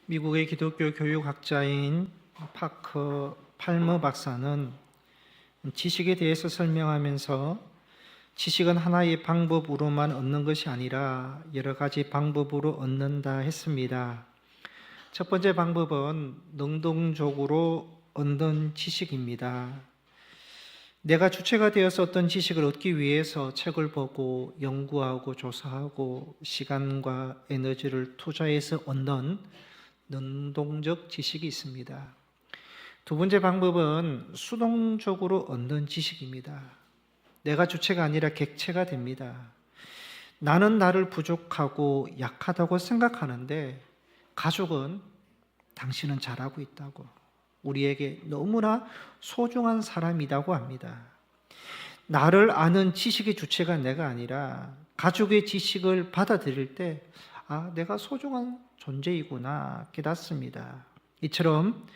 미국의 기독교 교육학자인 파커 팔머 박사는 지식에 대해서 설명하면서 지식은 하나의 방법으로만 얻는 것이 아니라 여러 가지 방법으로 얻는다 했습니다. 첫 번째 방법은 능동적으로 얻는 지식입니다. 내가 주체가 되어서 어떤 지식을 얻기 위해서 책을 보고 연구하고 조사하고 시간과 에너지를 투자해서 얻는 능동적 지식이 있습니다. 두 번째 방법은 수동적으로 얻는 지식입니다. 내가 주체가 아니라 객체가 됩니다. 나는 나를 부족하고 약하다고 생각하는데 가족은 당신은 잘하고 있다고, 우리에게 너무나 소중한 사람이라고 합니다. 나를 아는 지식의 주체가 내가 아니라 가족의 지식을 받아들일 때 내가 소중한 존재이구나 깨닫습니다. 이처럼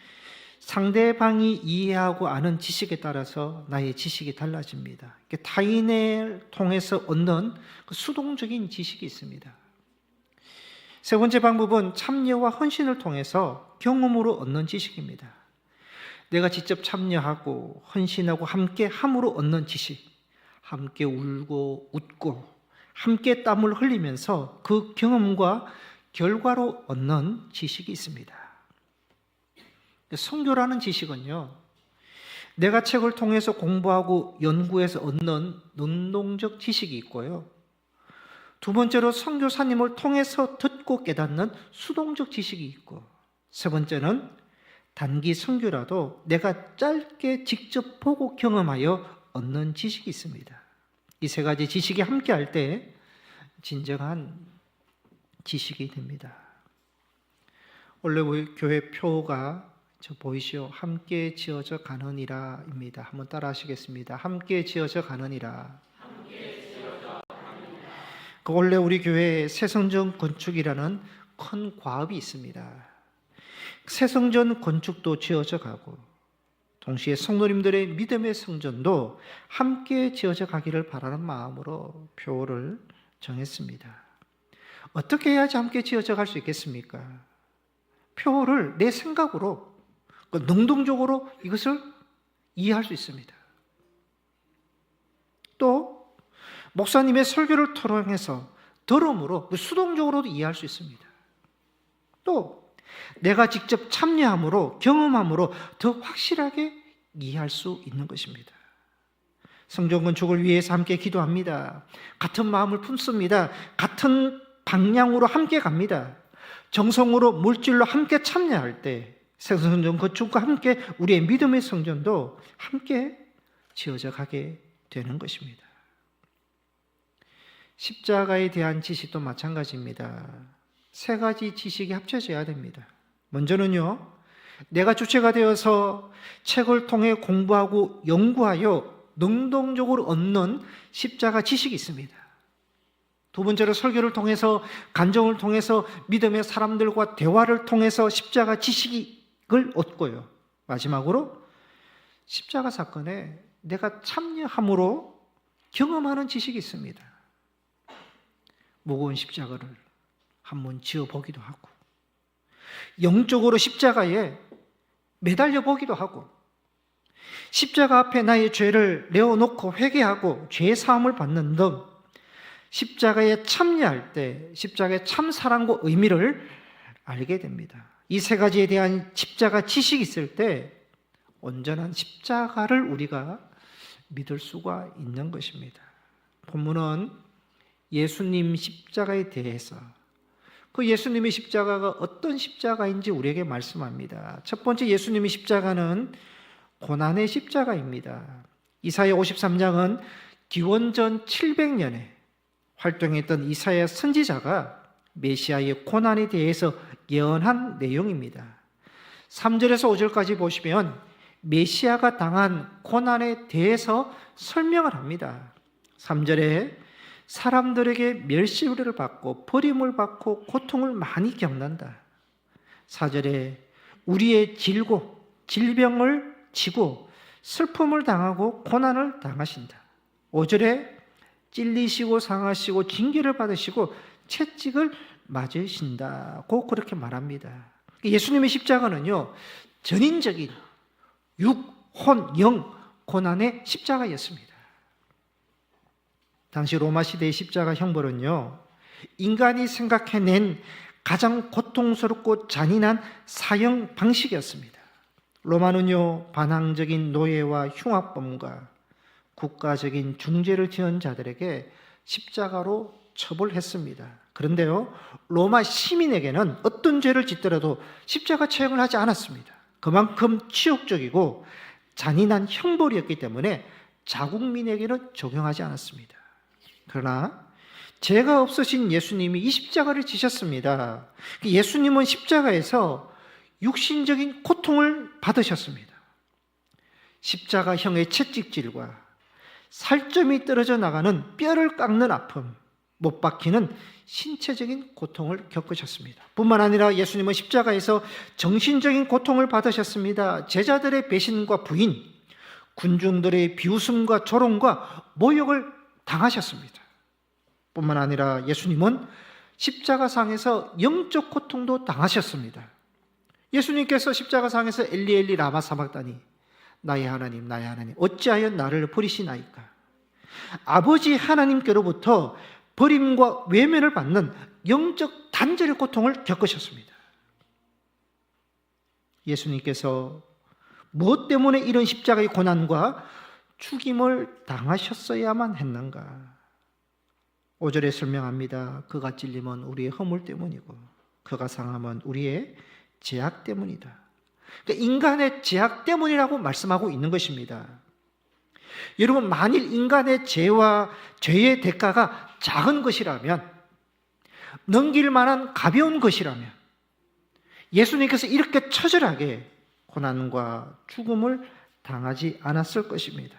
상대방이 이해하고 아는 지식에 따라서 나의 지식이 달라집니다. 타인을 통해서 얻는 그 수동적인 지식이 있습니다. 세 번째 방법은 참여와 헌신을 통해서 경험으로 얻는 지식입니다. 내가 직접 참여하고 헌신하고 함께 함으로 얻는 지식, 함께 울고 웃고 함께 땀을 흘리면서 그 경험과 결과로 얻는 지식이 있습니다. 선교라는 지식은요, 내가 책을 통해서 공부하고 연구해서 얻는 능동적 지식이 있고요, 두 번째로 선교사님을 통해서 듣고 깨닫는 수동적 지식이 있고, 세 번째는 단기 선교라도 내가 짧게 직접 보고 경험하여 얻는 지식이 있습니다. 이 세 가지 지식이 함께할 때 진정한 지식이 됩니다. 원래 우리 교회 표가 보이시오? 함께 지어져 가느니라입니다. 한번 따라 하시겠습니다. 함께 지어져 가느니라. 원래 우리 교회에 새성전 건축이라는 큰 과업이 있습니다. 새성전 건축도 지어져 가고 동시에 성도님들의 믿음의 성전도 함께 지어져 가기를 바라는 마음으로 표를 정했습니다. 어떻게 해야지 함께 지어져 갈 수 있겠습니까? 표를 내 생각으로 능동적으로 이것을 이해할 수 있습니다. 또 목사님의 설교를 토론해서 들음으로 수동적으로도 이해할 수 있습니다. 또 내가 직접 참여함으로 경험함으로 더 확실하게 이해할 수 있는 것입니다. 성전 건축을 위해서 함께 기도합니다. 같은 마음을 품습니다. 같은 방향으로 함께 갑니다. 정성으로 물질로 함께 참여할 때 새성전 건축과 함께 우리의 믿음의 성전도 함께 지어져 가게 되는 것입니다. 십자가에 대한 지식도 마찬가지입니다. 세 가지 지식이 합쳐져야 됩니다. 먼저는요, 내가 주체가 되어서 책을 통해 공부하고 연구하여 능동적으로 얻는 십자가 지식이 있습니다. 두 번째로 설교를 통해서, 간증을 통해서, 믿음의 사람들과 대화를 통해서 십자가 지식을 얻고요, 마지막으로 십자가 사건에 내가 참여함으로 경험하는 지식이 있습니다. 무거운 십자가를 한번 지어보기도 하고, 영적으로 십자가에 매달려 보기도 하고, 십자가 앞에 나의 죄를 내어놓고 회개하고 죄 사함을 받는 등 십자가에 참여할 때 십자가의 참 사랑과 의미를 알게 됩니다. 이 세 가지에 대한 십자가 지식이 있을 때 온전한 십자가를 우리가 믿을 수가 있는 것입니다. 본문은 예수님 십자가에 대해서, 그 예수님의 십자가가 어떤 십자가인지 우리에게 말씀합니다. 첫 번째, 예수님의 십자가는 고난의 십자가입니다. 이사야 53장은 기원전 700년에 활동했던 이사야 선지자가 메시아의 고난에 대해서 예언한 내용입니다. 3절에서 5절까지 보시면 메시아가 당한 고난에 대해서 설명을 합니다. 3절에 사람들에게 멸시를 받고 버림을 받고 고통을 많이 겪는다. 4절에 우리의 질병을 지고 슬픔을 당하고 고난을 당하신다. 5절에 찔리시고 상하시고 징계를 받으시고 채찍을 맞으신다고 그렇게 말합니다. 예수님의 십자가는요, 전인적인 육, 혼, 영 고난의 십자가였습니다. 당시 로마 시대의 십자가 형벌은요, 인간이 생각해낸 가장 고통스럽고 잔인한 사형 방식이었습니다. 로마는요, 반항적인 노예와 흉악범과 국가적인 중죄를 지은 자들에게 십자가로 처벌했습니다. 그런데요, 로마 시민에게는 어떤 죄를 짓더라도 십자가 처형을 하지 않았습니다. 그만큼 치욕적이고 잔인한 형벌이었기 때문에 자국민에게는 적용하지 않았습니다. 그러나 죄가 없으신 예수님이 이 십자가를 지셨습니다. 예수님은 십자가에서 육신적인 고통을 받으셨습니다. 십자가형의 채찍질과 살점이 떨어져 나가는 뼈를 깎는 아픔, 못 박히는 신체적인 고통을 겪으셨습니다. 뿐만 아니라 예수님은 십자가에서 정신적인 고통을 받으셨습니다. 제자들의 배신과 부인, 군중들의 비웃음과 조롱과 모욕을 당하셨습니다. 뿐만 아니라 예수님은 십자가상에서 영적 고통도 당하셨습니다. 예수님께서 십자가상에서 엘리 엘리 라마 사박다니, 나의 하나님 나의 하나님 어찌하여 나를 버리시나이까. 아버지 하나님께로부터 버림과 외면을 받는 영적 단절의 고통을 겪으셨습니다. 예수님께서 무엇 때문에 이런 십자가의 고난과 죽임을 당하셨어야만 했는가? 5절에 설명합니다. 그가 찔림은 우리의 허물 때문이고 그가 상함은 우리의 죄악 때문이다. 그러니까 인간의 죄악 때문이라고 말씀하고 있는 것입니다. 여러분, 만일 인간의 죄와 죄의 대가가 작은 것이라면, 넘길 만한 가벼운 것이라면 예수님께서 이렇게 처절하게 고난과 죽음을 당하지 않았을 것입니다.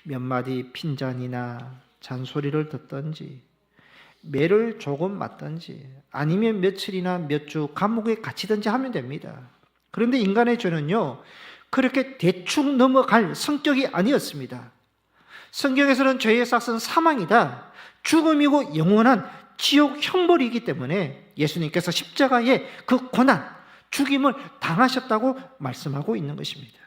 몇 마디 핀잔이나 잔소리를 듣든지 매를 조금 맞든지 아니면 며칠이나 몇 주 감옥에 갇히든지 하면 됩니다. 그런데 인간의 죄는요, 그렇게 대충 넘어갈 성격이 아니었습니다. 성경에서는 죄의 삭은 사망이다, 죽음이고 영원한 지옥 형벌이기 때문에 예수님께서 십자가에 그 고난, 죽임을 당하셨다고 말씀하고 있는 것입니다.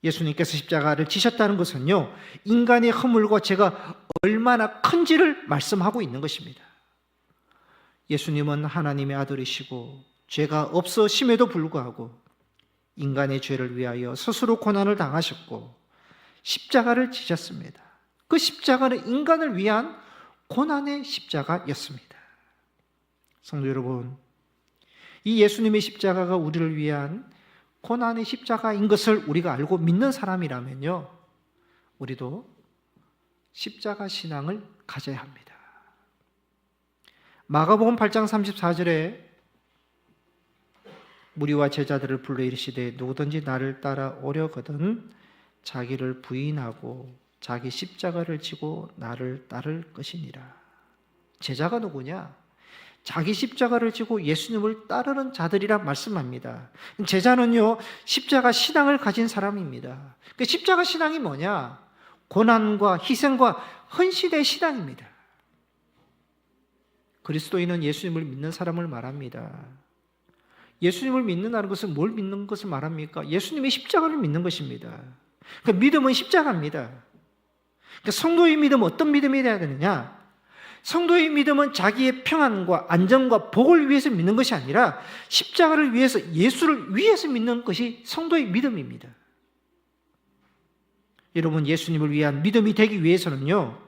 예수님께서 십자가를 지셨다는 것은요, 인간의 허물과 죄가 얼마나 큰지를 말씀하고 있는 것입니다. 예수님은 하나님의 아들이시고 죄가 없으심에도 불구하고 인간의 죄를 위하여 스스로 고난을 당하셨고 십자가를 지셨습니다. 그 십자가는 인간을 위한 고난의 십자가였습니다. 성도 여러분, 이 예수님의 십자가가 우리를 위한 고난의 십자가인 것을 우리가 알고 믿는 사람이라면요, 우리도 십자가 신앙을 가져야 합니다. 마가복음 8장 34절에 무리와 제자들을 불러 이르시되 누구든지 나를 따라 오려거든 자기를 부인하고 자기 십자가를 지고 나를 따를 것이니라. 제자가 누구냐? 자기 십자가를 지고 예수님을 따르는 자들이라 말씀합니다. 제자는요, 십자가 신앙을 가진 사람입니다. 그 십자가 신앙이 뭐냐? 고난과 희생과 헌신의 신앙입니다. 그리스도인은 예수님을 믿는 사람을 말합니다. 예수님을 믿는다는 것은 뭘 믿는 것을 말합니까? 예수님의 십자가를 믿는 것입니다. 그 믿음은 십자가입니다. 그러니까 성도의 믿음은 어떤 믿음이 되어야 되느냐? 성도의 믿음은 자기의 평안과 안정과 복을 위해서 믿는 것이 아니라 십자가를 위해서, 예수를 위해서 믿는 것이 성도의 믿음입니다. 여러분, 예수님을 위한 믿음이 되기 위해서는요,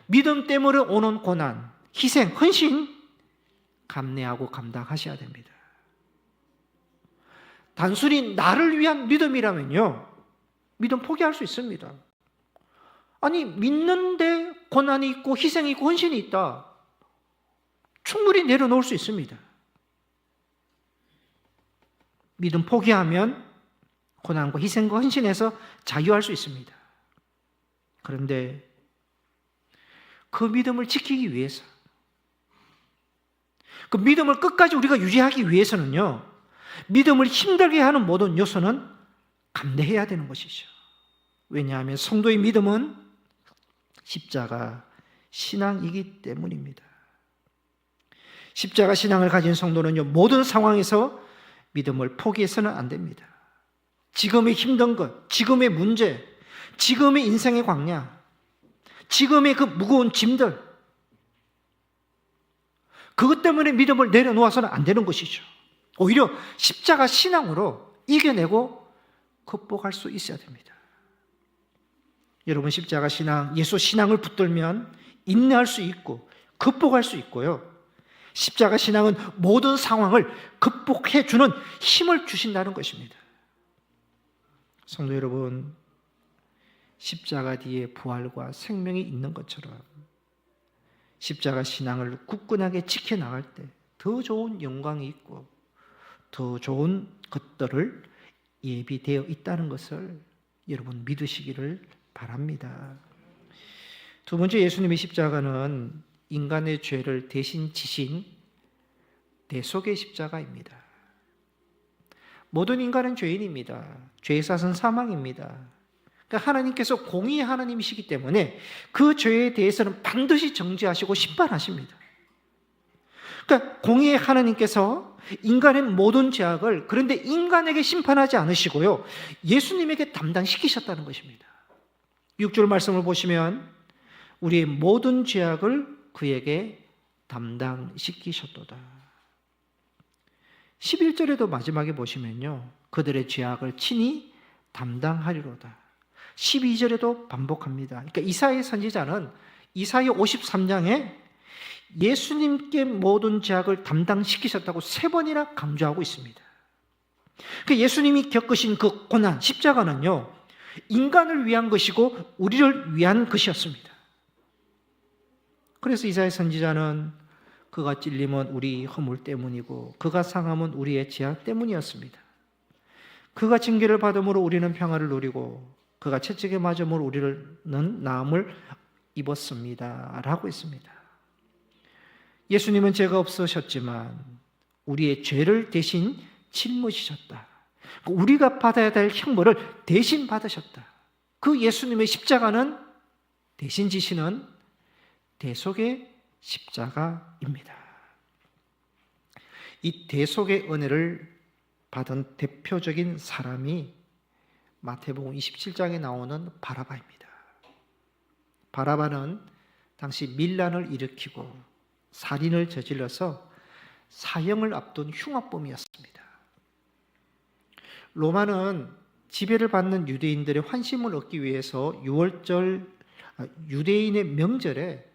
믿음 때문에 오는 고난, 희생, 헌신 감내하고 감당하셔야 됩니다. 단순히 나를 위한 믿음이라면요, 믿음 포기할 수 있습니다. 아니, 믿는데 고난이 있고 희생이 있고 헌신이 있다, 충분히 내려놓을 수 있습니다. 믿음 포기하면 고난과 희생과 헌신에서 자유할 수 있습니다. 그런데 그 믿음을 지키기 위해서, 그 믿음을 끝까지 우리가 유지하기 위해서는요, 믿음을 힘들게 하는 모든 요소는 감내해야 되는 것이죠. 왜냐하면 성도의 믿음은 십자가 신앙이기 때문입니다. 십자가 신앙을 가진 성도는요, 모든 상황에서 믿음을 포기해서는 안 됩니다. 지금의 힘든 것, 지금의 문제, 지금의 인생의 광야, 지금의 그 무거운 짐들, 그것 때문에 믿음을 내려놓아서는 안 되는 것이죠. 오히려 십자가 신앙으로 이겨내고 극복할 수 있어야 됩니다. 여러분, 십자가 신앙, 예수 신앙을 붙들면 인내할 수 있고 극복할 수 있고요. 십자가 신앙은 모든 상황을 극복해 주는 힘을 주신다는 것입니다. 성도 여러분, 십자가 뒤에 부활과 생명이 있는 것처럼 십자가 신앙을 굳건하게 지켜나갈 때 더 좋은 영광이 있고 더 좋은 것들을 예비되어 있다는 것을 여러분 믿으시기를 바랍니다. 두 번째, 예수님의 십자가는 인간의 죄를 대신 지신 대속의 십자가입니다. 모든 인간은 죄인입니다. 죄의 삭은 사망입니다. 그러니까 하나님께서 공의의 하나님이시기 때문에 그 죄에 대해서는 반드시 정죄하시고 심판하십니다. 그러니까 공의의 하나님께서 인간의 모든 죄악을 그런데 인간에게 심판하지 않으시고요, 예수님에게 담당시키셨다는 것입니다. 6절 말씀을 보시면 우리의 모든 죄악을 그에게 담당시키셨도다. 11절에도 마지막에 보시면요, 그들의 죄악을 친히 담당하리로다. 12절에도 반복합니다. 그러니까 이사야 선지자는 이사야 53장에 예수님께 모든 죄악을 담당시키셨다고 3번이나 강조하고 있습니다. 그러니까 예수님이 겪으신 그 고난, 십자가는요, 인간을 위한 것이고 우리를 위한 것이었습니다. 그래서 이사야 선지자는 그가 찔림은 우리 허물 때문이고 그가 상함은 우리의 죄악 때문이었습니다. 그가 징계를 받음으로 우리는 평화를 누리고 그가 채찍에 맞음으로 우리는 나음을 입었습니다 라고 했습니다. 예수님은 죄가 없으셨지만 우리의 죄를 대신 짊어지셨다. 우리가 받아야 될 형벌을 대신 받으셨다. 그 예수님의 십자가는 대신 지시는 대속의 십자가입니다. 이 대속의 은혜를 받은 대표적인 사람이 마태복음 27장에 나오는 바라바입니다. 바라바는 당시 밀란을 일으키고 살인을 저질러서 사형을 앞둔 흉악범이었습니다. 로마는 지배를 받는 유대인들의 환심을 얻기 위해서 유대인의 명절에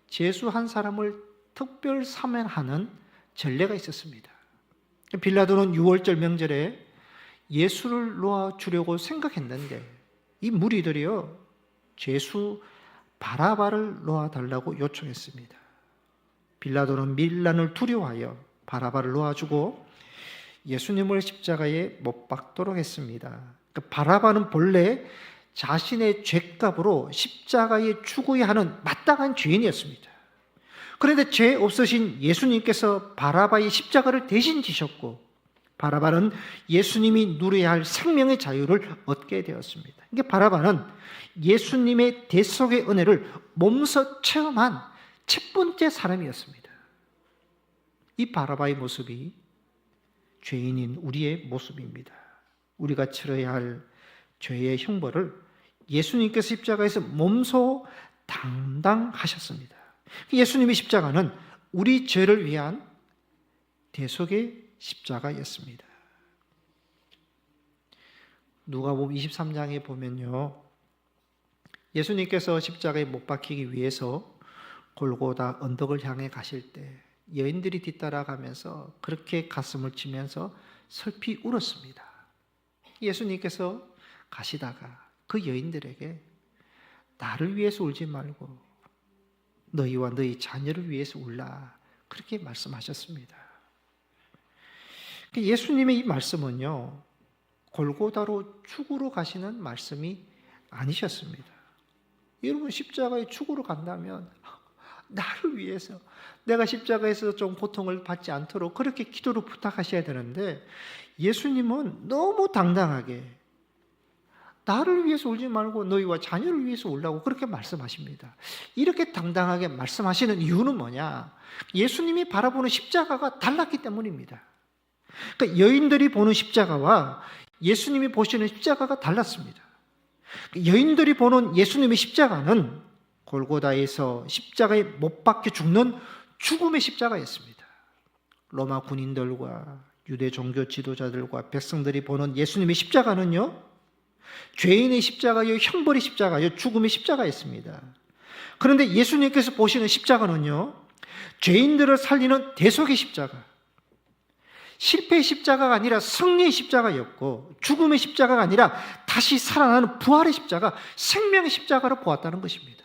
죄수 한 사람을 특별 사면하는 전례가 있었습니다. 빌라도는 유월절 명절에 예수를 놓아주려고 생각했는데 이 무리들이요, 죄수 바라바를 놓아달라고 요청했습니다. 빌라도는 밀란을 두려워하여 바라바를 놓아주고 예수님을 십자가에 못 박도록 했습니다. 바라바는 본래 자신의 죄값으로 십자가에 죽어야 하는 마땅한 죄인이었습니다. 그런데 죄 없으신 예수님께서 바라바의 십자가를 대신 지셨고 바라바는 예수님이 누려야 할 생명의 자유를 얻게 되었습니다. 이게 바라바는 예수님의 대속의 은혜를 몸소 체험한 첫 번째 사람이었습니다. 이 바라바의 모습이 죄인인 우리의 모습입니다. 우리가 치러야 할 죄의 형벌을 예수님께서 십자가에서 몸소 담당하셨습니다. 예수님의 십자가는 우리 죄를 위한 대속의 십자가였습니다. 누가복음 23장에 보면요, 예수님께서 십자가에 못 박히기 위해서 골고다 언덕을 향해 가실 때 여인들이 뒤따라가면서 그렇게 가슴을 치면서 슬피 울었습니다. 예수님께서 가시다가 그 여인들에게 나를 위해서 울지 말고 너희와 너희 자녀를 위해서 울라, 그렇게 말씀하셨습니다. 예수님의 이 말씀은요, 골고다로 죽으러 가시는 말씀이 아니셨습니다. 여러분, 십자가에 죽으러 간다면 나를 위해서 내가 십자가에서 좀 고통을 받지 않도록 그렇게 기도로 부탁하셔야 되는데 예수님은 너무 당당하게 나를 위해서 울지 말고 너희와 자녀를 위해서 울라고 그렇게 말씀하십니다. 이렇게 당당하게 말씀하시는 이유는 뭐냐? 예수님이 바라보는 십자가가 달랐기 때문입니다. 그러니까 여인들이 보는 십자가와 예수님이 보시는 십자가가 달랐습니다. 여인들이 보는 예수님의 십자가는 골고다에서 십자가에 못 박혀 죽는 죽음의 십자가였습니다. 로마 군인들과 유대 종교 지도자들과 백성들이 보는 예수님의 십자가는요, 죄인의 십자가요, 형벌의 십자가요, 죽음의 십자가였습니다. 그런데 예수님께서 보시는 십자가는요, 죄인들을 살리는 대속의 십자가, 실패의 십자가가 아니라 승리의 십자가였고, 죽음의 십자가가 아니라 다시 살아나는 부활의 십자가, 생명의 십자가로 보았다는 것입니다.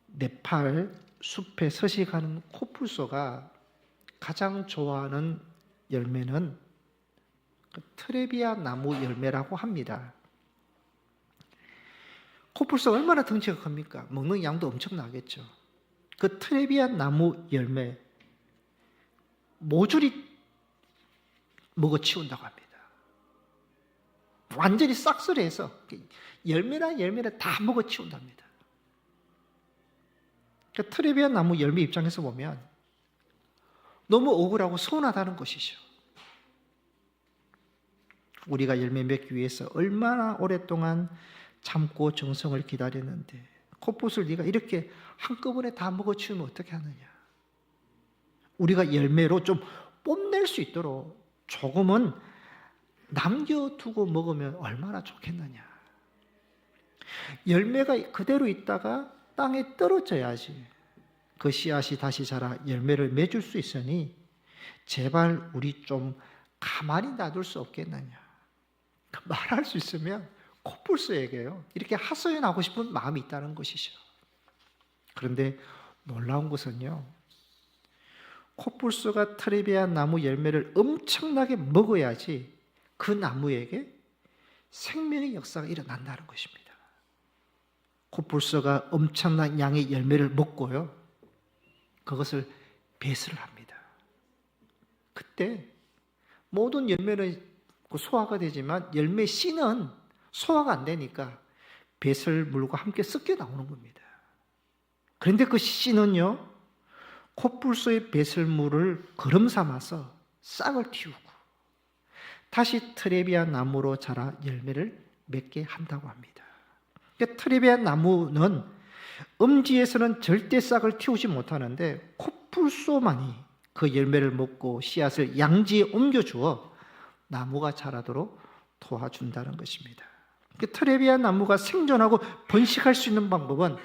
네팔 숲에 서식하는 코뿔소가 가장 좋아하는 열매는 트레비아 나무 열매라고 합니다. 코뿔소가 얼마나 덩치가 큽니까? 먹는 양도 엄청나겠죠. 그 트레비아 나무 열매, 모조리 먹어치운다고 합니다. 완전히 싹쓸이해서 열매나 다 먹어치운답니다. 그 트레비아 나무 열매 입장에서 보면 너무 억울하고 서운하다는 것이죠. 우리가 열매 맺기 위해서 얼마나 오랫동안 참고 정성을 기다렸는데 콧붓을 네가 이렇게 한꺼번에 다 먹어치우면 어떻게 하느냐. 우리가 열매로 좀 뽐낼 수 있도록 조금은 남겨두고 먹으면 얼마나 좋겠느냐. 열매가 그대로 있다가 땅에 떨어져야지 그 씨앗이 다시 자라 열매를 맺을 수 있으니 제발 우리 좀 가만히 놔둘 수 없겠느냐. 말할 수 있으면 코뿔소에게요, 이렇게 하소연하고 싶은 마음이 있다는 것이죠. 그런데 놀라운 것은요, 코뿔소가 트레비아 나무 열매를 엄청나게 먹어야지 그 나무에게 생명의 역사가 일어난다는 것입니다. 코뿔소가 엄청난 양의 열매를 먹고요, 그것을 배설을 합니다. 그때 모든 열매는 소화가 되지만 열매 씨는 소화가 안 되니까 배설물과 함께 섞여 나오는 겁니다. 그런데 그 씨는요, 코뿔소의 배설물을 거름 삼아서 싹을 틔우고 다시 트레비아 나무로 자라 열매를 맺게 한다고 합니다. 그러니까 트레비아 나무는 음지에서는 절대 싹을 틔우지 못하는데 코뿔소만이 그 열매를 먹고 씨앗을 양지에 옮겨주어 나무가 자라도록 도와준다는 것입니다. 트레비아 나무가 생존하고 번식할 수 있는 방법은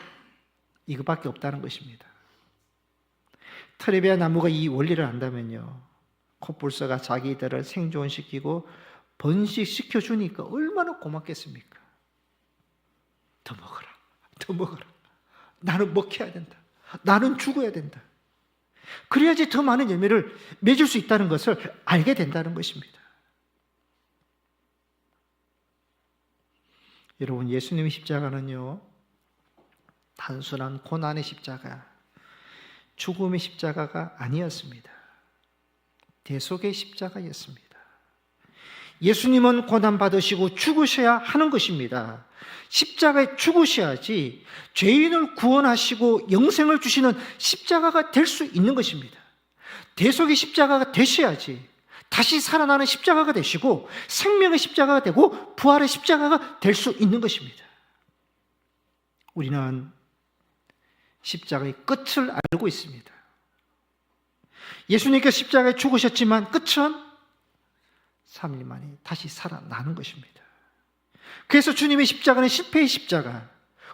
이것밖에 없다는 것입니다. 트레비아 나무가 이 원리를 안다면요, 코뿔소가 자기들을 생존시키고 번식시켜 주니까 얼마나 고맙겠습니까? 더 먹어라, 더 먹어라. 나는 먹혀야 된다. 나는 죽어야 된다. 그래야지 더 많은 열매를 맺을 수 있다는 것을 알게 된다는 것입니다. 여러분, 예수님의 십자가는요, 단순한 고난의 십자가, 죽음의 십자가가 아니었습니다. 대속의 십자가였습니다. 예수님은 고난받으시고 죽으셔야 하는 것입니다. 십자가에 죽으셔야지 죄인을 구원하시고 영생을 주시는 십자가가 될 수 있는 것입니다. 대속의 십자가가 되셔야지 다시 살아나는 십자가가 되시고 생명의 십자가가 되고 부활의 십자가가 될 수 있는 것입니다. 우리는 십자가의 끝을 알고 있습니다. 예수님께서 십자가에 죽으셨지만 끝은 3일 만에 다시 살아나는 것입니다. 그래서 주님의 십자가는 실패의 십자가,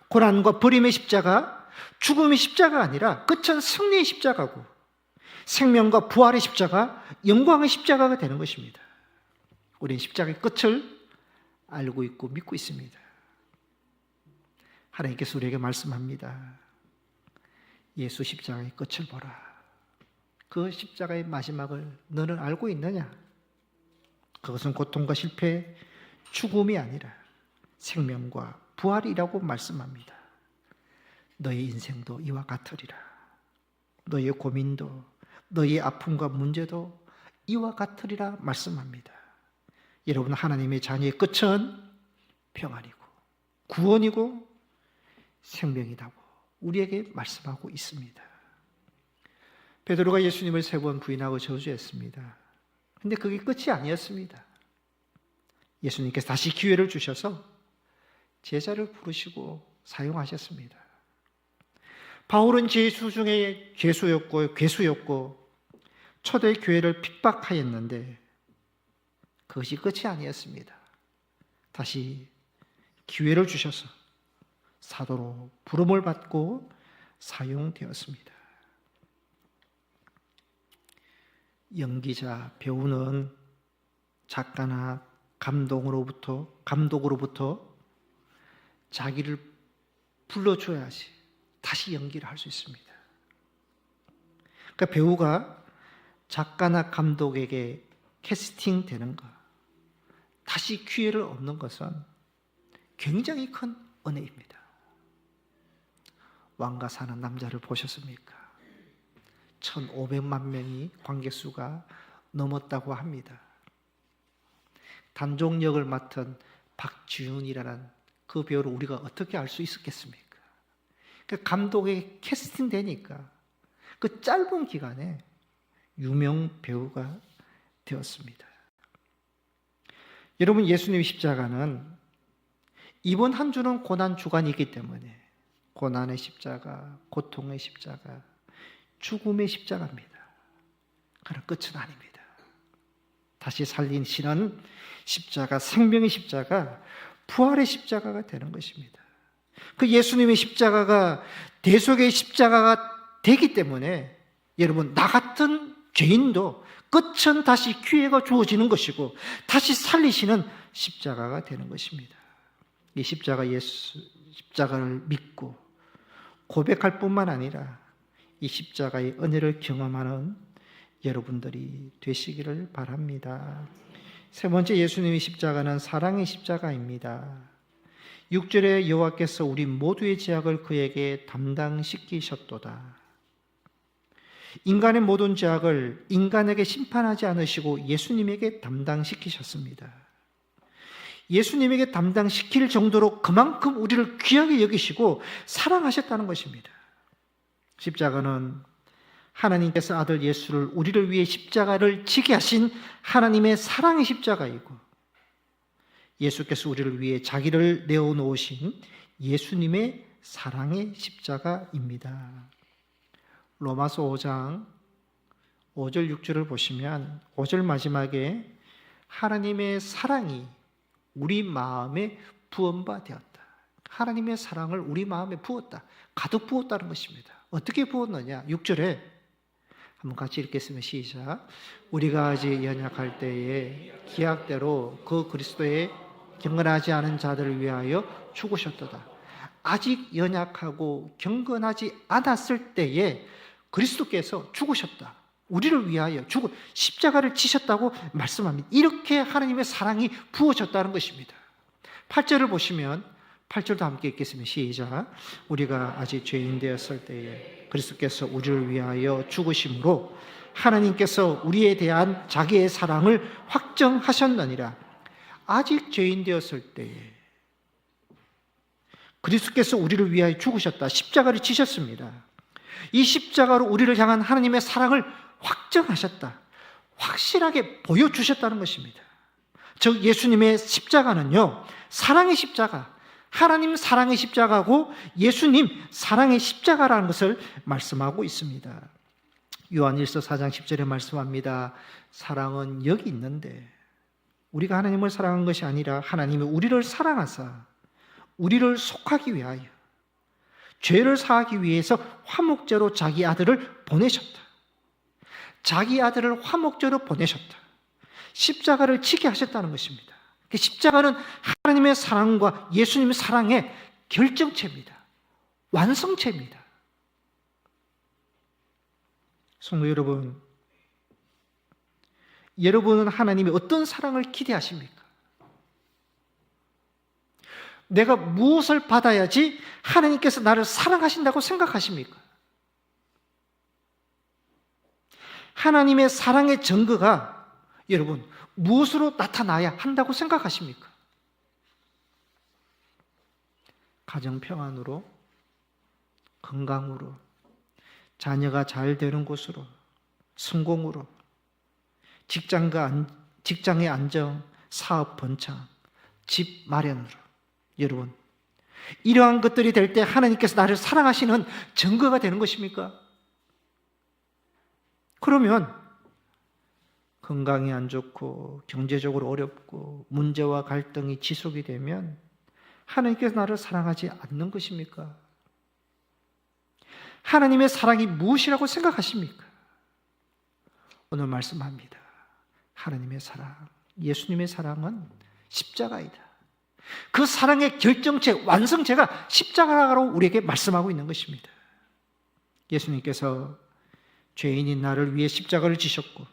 고난과 버림의 십자가, 죽음의 십자가가 아니라 끝은 승리의 십자가고 생명과 부활의 십자가, 영광의 십자가가 되는 것입니다. 우리는 십자가의 끝을 알고 있고 믿고 있습니다. 하나님께서 우리에게 말씀합니다. 예수 십자가의 끝을 보라. 그 십자가의 마지막을 너는 알고 있느냐? 그것은 고통과 실패, 죽음이 아니라 생명과 부활이라고 말씀합니다. 너의 인생도 이와 같으리라. 너의 고민도, 너희의 아픔과 문제도 이와 같으리라 말씀합니다. 여러분, 하나님의 자녀의 끝은 평안이고 구원이고 생명이라고 우리에게 말씀하고 있습니다. 베드로가 예수님을 3번 부인하고 저주했습니다. 근데 그게 끝이 아니었습니다. 예수님께서 다시 기회를 주셔서 제자를 부르시고 사용하셨습니다. 바울은 죄수 중에 괴수였고 초대 교회를 핍박하였는데 그것이 끝이 아니었습니다. 다시 기회를 주셔서 사도로 부름을 받고 사용되었습니다. 연기자, 배우는 작가나 감독으로부터 자기를 불러줘야지 다시 연기를 할 수 있습니다. 그러니까 배우가 작가나 감독에게 캐스팅 되는 것, 다시 기회를 얻는 것은 굉장히 큰 은혜입니다. 왕가 사는 남자를 보셨습니까? 1,500만 명이 관객수가 넘었다고 합니다. 단종 역을 맡은 박지훈이라는 그 배우를 우리가 어떻게 알 수 있었겠습니까? 그 감독에게 캐스팅 되니까 그 짧은 기간에 유명 배우가 되었습니다. 여러분, 예수님의 십자가는 이번 한 주는 고난 주간이기 때문에 고난의 십자가, 고통의 십자가, 죽음의 십자가입니다. 그러나 끝은 아닙니다. 다시 살리시는 십자가, 생명의 십자가, 부활의 십자가가 되는 것입니다. 그 예수님의 십자가가 대속의 십자가가 되기 때문에 여러분, 나 같은 죄인도 끝은 다시 기회가 주어지는 것이고 다시 살리시는 십자가가 되는 것입니다. 이 십자가를 믿고 고백할 뿐만 아니라 이 십자가의 은혜를 경험하는 여러분들이 되시기를 바랍니다. 세 번째, 예수님의 십자가는 사랑의 십자가입니다. 6절에 여호와께서 우리 모두의 죄악을 그에게 담당시키셨도다. 인간의 모든 죄악을 인간에게 심판하지 않으시고 예수님에게 담당시키셨습니다. 예수님에게 담당시킬 정도로 그만큼 우리를 귀하게 여기시고 사랑하셨다는 것입니다. 십자가는 하나님께서 아들 예수를 우리를 위해 십자가를 지게 하신 하나님의 사랑의 십자가이고, 예수께서 우리를 위해 자기를 내어놓으신 예수님의 사랑의 십자가입니다. 로마서 5장 5절 6절을 보시면 5절 마지막에 하나님의 사랑이 우리 마음에 부은 바 되었다. 하나님의 사랑을 우리 마음에 부었다. 가득 부었다는 것입니다. 어떻게 부었느냐? 6절에 한번 같이 읽겠습니다. 시작. 우리가 아직 연약할 때에 기약대로 그 그리스도의 경건하지 않은 자들을 위하여 죽으셨도다. 아직 연약하고 경건하지 않았을 때에 그리스도께서 죽으셨다. 우리를 위하여 십자가를 치셨다고 말씀합니다. 이렇게 하나님의 사랑이 부어졌다는 것입니다. 8절을 보시면 8절도 함께 읽겠습니다. 시작. 우리가 아직 죄인 되었을 때에 그리스도께서 우리를 위하여 죽으심으로 하나님께서 우리에 대한 자기의 사랑을 확정하셨느니라. 아직 죄인 되었을 때에 그리스도께서 우리를 위하여 죽으셨다. 십자가를 치셨습니다. 이 십자가로 우리를 향한 하나님의 사랑을 확정하셨다. 확실하게 보여주셨다는 것입니다. 즉 예수님의 십자가는요, 사랑의 십자가, 하나님 사랑의 십자가고 예수님 사랑의 십자가라는 것을 말씀하고 있습니다. 요한일서 4장 10절에 말씀합니다. 사랑은 여기 있는데 우리가 하나님을 사랑한 것이 아니라 하나님이 우리를 사랑하사 우리를 속하기 위하여 죄를 사하기 위해서 화목제로 자기 아들을 보내셨다. 자기 아들을 화목제로 보내셨다. 십자가를 지게 하셨다는 것입니다. 십자가는 하나님의 사랑과 예수님의 사랑의 결정체입니다. 완성체입니다. 성도 여러분, 여러분은 하나님이 어떤 사랑을 기대하십니까? 내가 무엇을 받아야지 하나님께서 나를 사랑하신다고 생각하십니까? 하나님의 사랑의 증거가 여러분 무엇으로 나타나야 한다고 생각하십니까? 가정 평안으로, 건강으로, 자녀가 잘 되는 곳으로, 성공으로, 직장의 안정, 사업 번창, 집 마련으로. 여러분, 이러한 것들이 될 때 하나님께서 나를 사랑하시는 증거가 되는 것입니까? 그러면 건강이 안 좋고 경제적으로 어렵고 문제와 갈등이 지속이 되면 하나님께서 나를 사랑하지 않는 것입니까? 하나님의 사랑이 무엇이라고 생각하십니까? 오늘 말씀합니다. 하나님의 사랑, 예수님의 사랑은 십자가이다. 그 사랑의 결정체, 완성체가 십자가라고 우리에게 말씀하고 있는 것입니다. 예수님께서 죄인인 나를 위해 십자가를 지셨고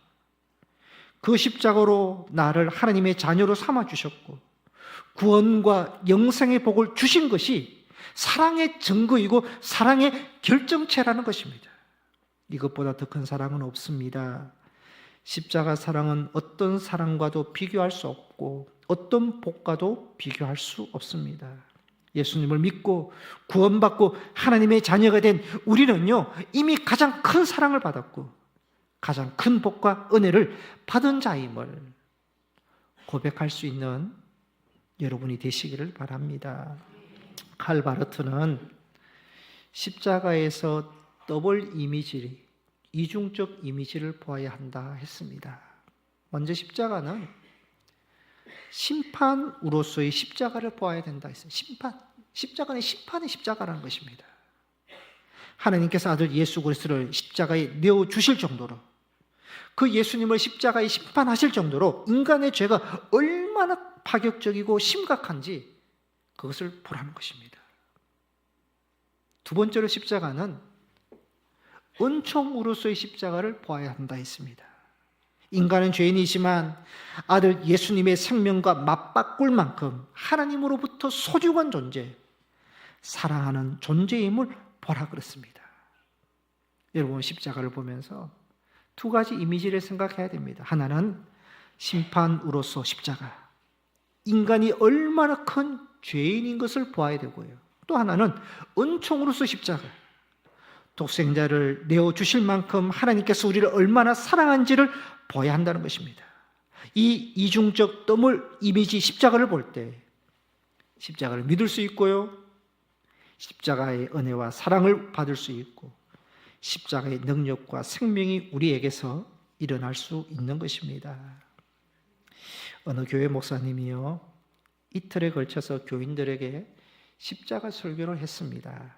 그 십자가로 나를 하나님의 자녀로 삼아주셨고 구원과 영생의 복을 주신 것이 사랑의 증거이고 사랑의 결정체라는 것입니다. 이것보다 더 큰 사랑은 없습니다. 십자가 사랑은 어떤 사랑과도 비교할 수 없고 어떤 복과도 비교할 수 없습니다. 예수님을 믿고 구원받고 하나님의 자녀가 된 우리는요, 이미 가장 큰 사랑을 받았고 가장 큰 복과 은혜를 받은 자임을 고백할 수 있는 여러분이 되시기를 바랍니다. 칼 바르트는 십자가에서 더블 이미지, 이중적 이미지를 보아야 한다 했습니다. 먼저 십자가는 심판으로서의 십자가를 보아야 된다 했어요. 십자가는 심판의 십자가라는 것입니다. 하나님께서 아들 예수 그리스도를 십자가에 내어 주실 정도로, 그 예수님을 십자가에 심판하실 정도로 인간의 죄가 얼마나 파격적이고 심각한지 그것을 보라는 것입니다. 두 번째로 십자가는 은총으로서의 십자가를 보아야 한다 했습니다. 인간은 죄인이지만 아들 예수님의 생명과 맞바꿀 만큼 하나님으로부터 소중한 존재, 사랑하는 존재임을 보라 그랬습니다. 여러분, 십자가를 보면서 두 가지 이미지를 생각해야 됩니다. 하나는 심판으로서 십자가, 인간이 얼마나 큰 죄인인 것을 보아야 되고요. 또 하나는 은총으로서 십자가, 독생자를 내어주실 만큼 하나님께서 우리를 얼마나 사랑한지를 보아야 한다는 것입니다. 이 이중적 더블 이미지 십자가를 볼 때 십자가를 믿을 수 있고요, 십자가의 은혜와 사랑을 받을 수 있고 십자가의 능력과 생명이 우리에게서 일어날 수 있는 것입니다. 어느 교회 목사님이요, 이틀에 걸쳐서 교인들에게 십자가 설교를 했습니다.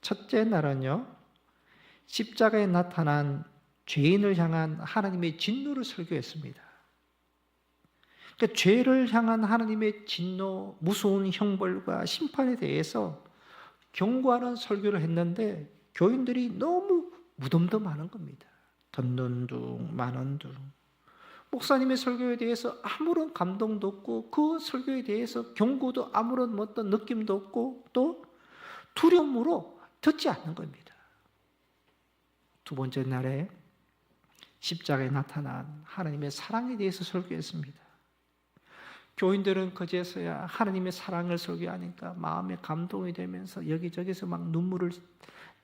첫째 날은요, 십자가에 나타난 죄인을 향한 하나님의 진노를 설교했습니다. 그러니까 죄를 향한 하나님의 진노, 무서운 형벌과 심판에 대해서 경고하는 설교를 했는데 교인들이 너무 무덤덤하는 겁니다. 듣는 둥 마는 둥. 목사님의 설교에 대해서 아무런 감동도 없고 그 설교에 대해서 경고도 아무런 어떤 느낌도 없고 또 두려움으로 듣지 않는 겁니다. 두 번째 날에 십자가에 나타난 하나님의 사랑에 대해서 설교했습니다. 교인들은 그제서야 하나님의 사랑을 설교하니까 마음에 감동이 되면서 여기저기서 막 눈물을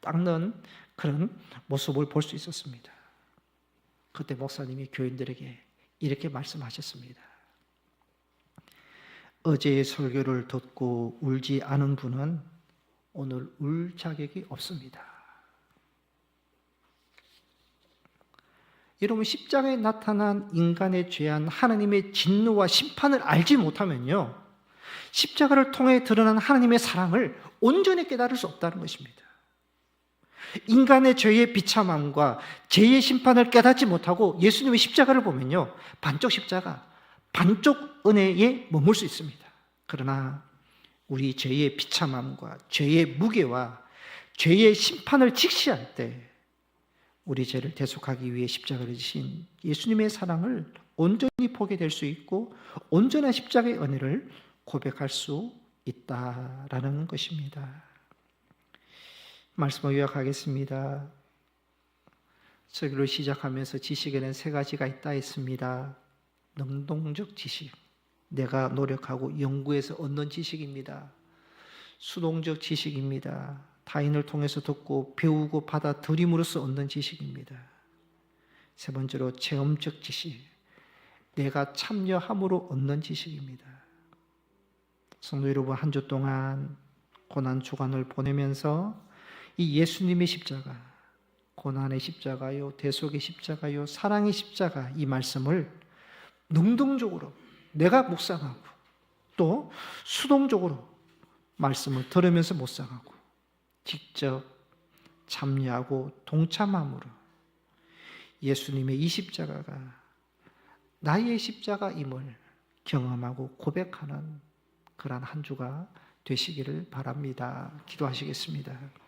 닦는 그런 모습을 볼 수 있었습니다. 그때 목사님이 교인들에게 이렇게 말씀하셨습니다. 어제의 설교를 듣고 울지 않은 분은 오늘 울 자격이 없습니다. 여러분, 십자가에 나타난 인간의 죄한 하나님의 진노와 심판을 알지 못하면요, 십자가를 통해 드러난 하나님의 사랑을 온전히 깨달을 수 없다는 것입니다. 인간의 죄의 비참함과 죄의 심판을 깨닫지 못하고 예수님의 십자가를 보면요, 반쪽 십자가, 반쪽 은혜에 머물 수 있습니다. 그러나 우리 죄의 비참함과 죄의 무게와 죄의 심판을 직시할 때 우리 죄를 대속하기 위해 십자가를 지신 예수님의 사랑을 온전히 보게 될 수 있고 온전한 십자가의 은혜를 고백할 수 있다라는 것입니다. 말씀을 요약하겠습니다. 설교를 시작하면서 지식에는 세 가지가 있다 했습니다. 능동적 지식, 내가 노력하고 연구해서 얻는 지식입니다. 수동적 지식입니다. 타인을 통해서 듣고 배우고 받아들임으로써 얻는 지식입니다. 세 번째로 체험적 지식, 내가 참여함으로 얻는 지식입니다. 성도 여러분, 한 주 동안 고난 주간을 보내면서 이 예수님의 십자가, 고난의 십자가요, 대속의 십자가요, 사랑의 십자가, 이 말씀을 능동적으로 내가 묵상하고 또 수동적으로 말씀을 들으면서 묵상하고 직접 참여하고 동참함으로 예수님의 이 십자가가 나의 십자가임을 경험하고 고백하는 그러한 한 주가 되시기를 바랍니다. 기도하시겠습니다.